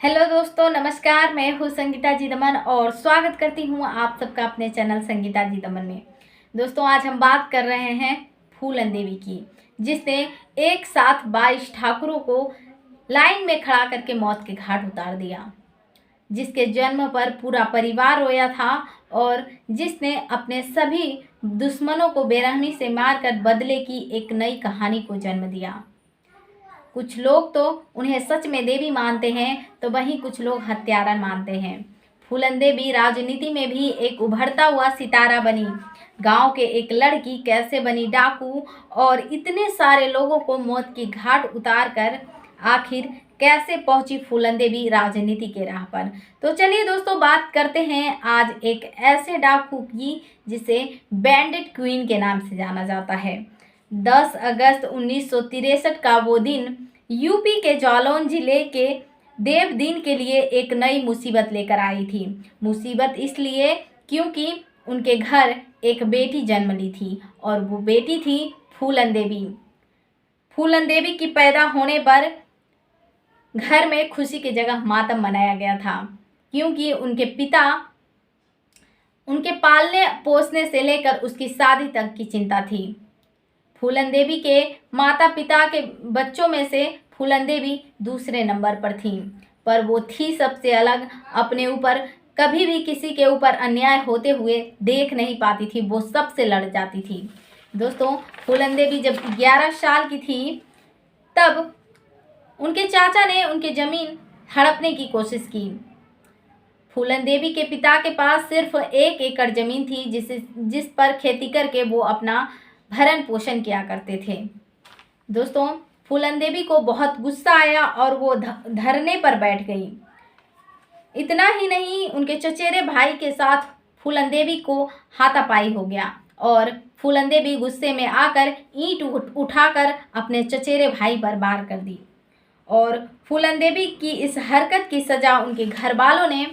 Hello दोस्तों, नमस्कार। मैं हूँ संगीता जी दमन और स्वागत करती हूँ आप सबका अपने चैनल संगीता जी दमन में। दोस्तों, आज हम बात कर रहे हैं फूलन देवी की, जिसने एक साथ 22 ठाकुरों को लाइन में खड़ा करके मौत के घाट उतार दिया, जिसके जन्म पर पूरा परिवार रोया था और जिसने अपने सभी दुश्मनों को बेरहमी से मारकर बदले की एक नई कहानी को जन्म दिया। कुछ लोग तो उन्हें सच में देवी मानते हैं तो वहीं कुछ लोग हत्यारा मानते हैं। फूलन देवी राजनीति में भी एक उभरता हुआ सितारा बनी। गांव के एक लड़की कैसे बनी डाकू और इतने सारे लोगों को मौत की घाट उतार कर आखिर कैसे पहुंची फूलन देवी राजनीति के राह पर। तो चलिए दोस्तों, बात करते हैं आज एक ऐसे डाकू की जिसे बैंडिट क्वीन के नाम से जाना जाता है। 10 अगस्त 1963 का वो दिन यूपी के जालौन जिले के देवदीन के लिए एक नई मुसीबत लेकर आई थी। मुसीबत इसलिए क्योंकि उनके घर एक बेटी जन्म ली थी और वो बेटी थी फूलन देवी। फूलन देवी की पैदा होने पर घर में खुशी की जगह मातम मनाया गया था, क्योंकि उनके पिता उनके पालने पोसने से लेकर उसकी शादी तक की चिंता थी। फूलन देवी के माता पिता के बच्चों में से फूलन देवी दूसरे नंबर पर थीं, पर वो थी सबसे अलग। अपने ऊपर कभी भी किसी के ऊपर अन्याय होते हुए देख नहीं पाती थी, वो सबसे लड़ जाती थी। दोस्तों, फूलन देवी जब 11 साल की थी तब उनके चाचा ने उनकी ज़मीन हड़पने की कोशिश की। फूलन देवी के पिता के पास सिर्फ 1 एकड़ ज़मीन थी जिस पर खेती करके वो अपना भरण पोषण किया करते थे। दोस्तों, फूलन देवी को बहुत गुस्सा आया और वो धरने पर बैठ गई। इतना ही नहीं, उनके चचेरे भाई के साथ फूलन देवी को हाथापाई हो गया और फूलन देवी गुस्से में आकर ईंट उठाकर अपने चचेरे भाई पर वार कर दी और फूलन देवी की इस हरकत की सज़ा उनके घर वालों ने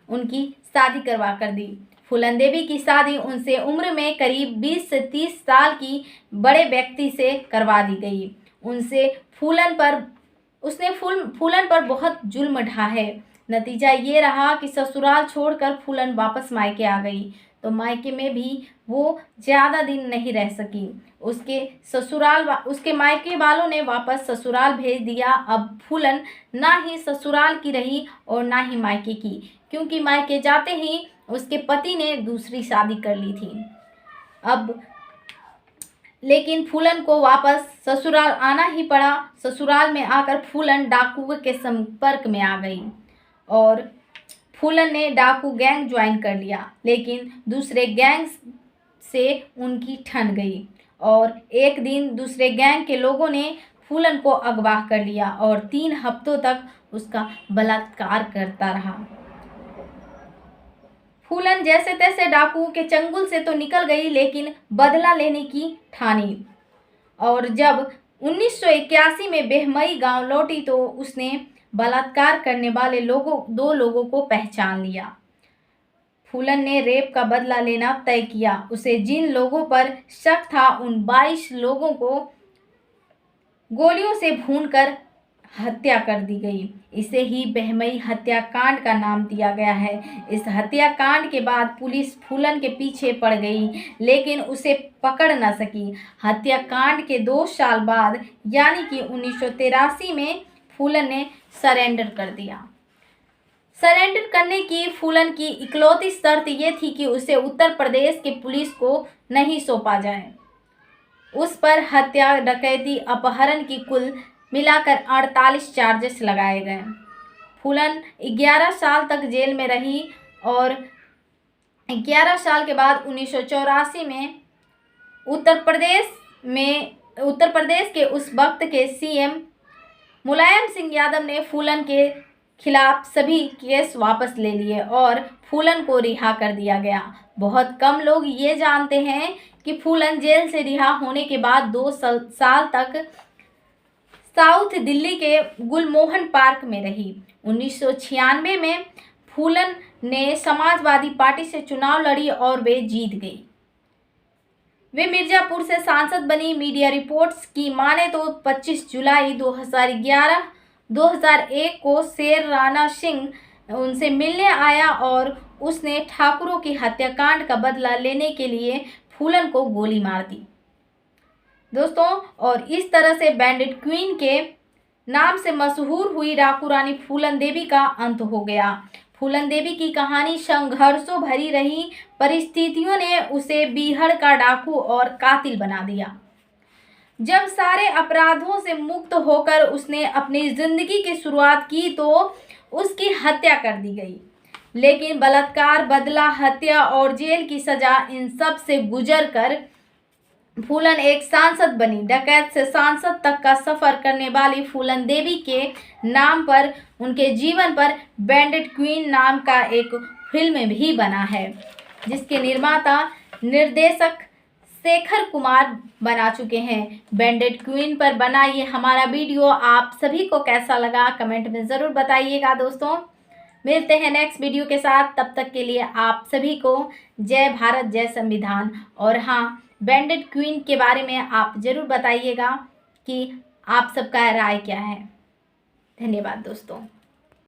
उनकी शादी करवा कर दी। फूलन देवी की शादी उनसे उम्र में करीब 20 से 30 साल की बड़े व्यक्ति से करवा दी गई। उसने फूलन पर बहुत जुल्म ढाए। नतीजा ये रहा कि ससुराल छोड़कर फूलन वापस मायके आ गई, तो मायके में भी वो ज़्यादा दिन नहीं रह सकी। उसके मायके वालों ने वापस ससुराल भेज दिया। अब फूलन ना ही ससुराल की रही और ना ही मायके की, क्योंकि मायके जाते ही उसके पति ने दूसरी शादी कर ली थी। लेकिन फूलन को वापस ससुराल आना ही पड़ा। ससुराल में आकर फूलन डाकुओं के संपर्क में आ गई और फूलन ने डाकू गैंग ज्वाइन कर लिया, लेकिन दूसरे गैंग से उनकी ठन गई और एक दिन दूसरे गैंग के लोगों ने फूलन को अगवा कर लिया और 3 हफ्तों तक उसका बलात्कार करता रहा। फूलन जैसे तैसे डाकुओं के चंगुल से तो निकल गई, लेकिन बदला लेने की ठानी और जब 1981 में बेहमई गांव लौटी तो उसने बलात्कार करने वाले 2 लोगों को पहचान लिया। फूलन ने रेप का बदला लेना तय किया। उसे जिन लोगों पर शक था उन 22 लोगों को गोलियों से भूनकर हत्या कर दी गई। इसे ही बेहमई हत्याकांड का नाम दिया गया है। इस हत्याकांड के बाद पुलिस फूलन के पीछे पड़ गई, लेकिन उसे पकड़ न सकी। हत्याकांड के 2 साल बाद यानी कि 1983 में फूलन ने सरेंडर कर दिया। सरेंडर करने की फूलन की इकलौती शर्त ये थी कि उसे उत्तर प्रदेश के पुलिस को नहीं सौंपा जाए। उस पर हत्या, डकैती, अपहरण की कुल मिलाकर 48 चार्जेस लगाए गए। फूलन 11 साल तक जेल में रही और 11 साल के बाद 1984 में उत्तर प्रदेश के उस वक्त के सीएम मुलायम सिंह यादव ने फूलन के खिलाफ सभी केस वापस ले लिए और फूलन को रिहा कर दिया गया। बहुत कम लोग ये जानते हैं कि फूलन जेल से रिहा होने के बाद 2 साल तक साउथ दिल्ली के गुलमोहन पार्क में रही। 1996 में फूलन ने समाजवादी पार्टी से चुनाव लड़ी और वे जीत गई। वे मिर्जापुर से सांसद बनी। मीडिया रिपोर्ट्स की माने तो 25 जुलाई 2011 2001 को शेर राणा सिंह उनसे मिलने आया और उसने ठाकुरों की हत्याकांड का बदला लेने के लिए फूलन को गोली मार दी दोस्तों। और इस तरह से बैंडिट क्वीन के नाम से मशहूर हुई डाकू रानी फूलन देवी का अंत हो गया। फूलन देवी की कहानी संघर्षों भरी रही, परिस्थितियों ने उसे बीहड़ का डाकू और कातिल बना दिया। जब सारे अपराधों से मुक्त होकर उसने अपनी जिंदगी की शुरुआत की तो उसकी हत्या कर दी गई, लेकिन बलात्कार, बदला, हत्या और जेल की सजा, इन सब से गुजर कर फूलन एक सांसद बनी। डकैत से सांसद तक का सफर करने वाली फूलन देवी के नाम पर, उनके जीवन पर बैंडिट क्वीन नाम का एक फिल्म भी बना है, जिसके निर्माता निर्देशक शेखर कुमार बना चुके हैं। बैंडिट क्वीन पर बना ये हमारा वीडियो आप सभी को कैसा लगा कमेंट में ज़रूर बताइएगा दोस्तों। मिलते हैं नेक्स्ट वीडियो के साथ, तब तक के लिए आप सभी को जय भारत, जय संविधान। और हाँ, बैंडिट क्वीन के बारे में आप ज़रूर बताइएगा कि आप सबका राय क्या है। धन्यवाद दोस्तों।